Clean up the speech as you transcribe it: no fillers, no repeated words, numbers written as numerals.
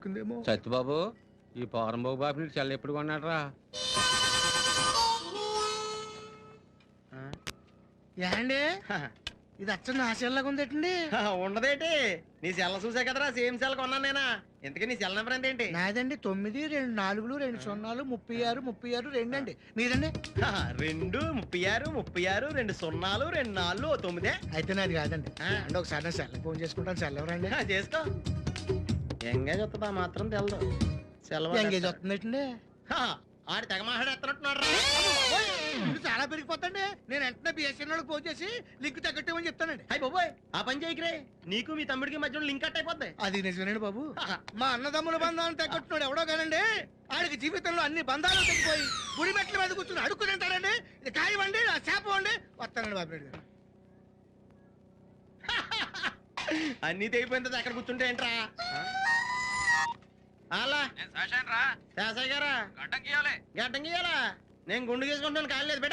సత్యబాబు ఈ పోరంబాబు బాబు నీకు చెల్ల ఎప్పుడు కొన్నాడరా? ఏండి ఇది అచ్చ నా సెల్లాగా ఉందేటండి. ఉండదేటి నీ సెల్ల చూసా కదరా సేమ్ సెల్ కొన్నాను నేనా. ఇంతకీ నీ సెల్ నెంబర్ ఏంటి? నాదండి 9 2 4 2 0 36 36 2 అండి. మీదండి? 2 36 36 2 0 2 4 9. అయితే నాది కాదండి. అంటే ఒకసారి నా సెల్ ఫోన్ చేసుకుంటాను. సెల్ ఎవరండి? చేసుకో. ఎంగేజ్ వస్తుందా మాత్రం తెలదు. సెలవు ఎంగేజ్ వస్తుందేటండి. ఆడి తెగ మాట్లాడేస్తున్నట్టున్నాడు. ఇది చాలా పెరిగిపోతండి. నేను వెంటనే బిఎస్ఎన్ ఫోన్ చేసి లింక్ తగ్గట్టేమని చెప్తానండి. అయ్యి బాబోయ్ ఆ పని చేయకరే. నీకు మీ తమ్ముడికి మధ్యలో లింక్ కట్ అయిపోద్ది. అది నిజమేనండి బాబు. మా అన్నదమ్ముల బంధాలను తగ్గట్టున్నాడు ఎవడో కానండి. ఆడికి జీవితంలో అన్ని బంధాలు తగ్గిపోయి గుడి మెట్ల మీద కూర్చుని అడుక్కుని తింటాడండి. ఇది కాయవండి నా చేప వండి వస్తానండి బాబు గారు. అన్ని తెగిపోయింది అక్కడ కూర్చుంటే ఏంట్రా? అలా శాసయ్య గారా గడ్డం గీయాలా? నేను గుండు గీసుకుంటాను కాలేదు బేట.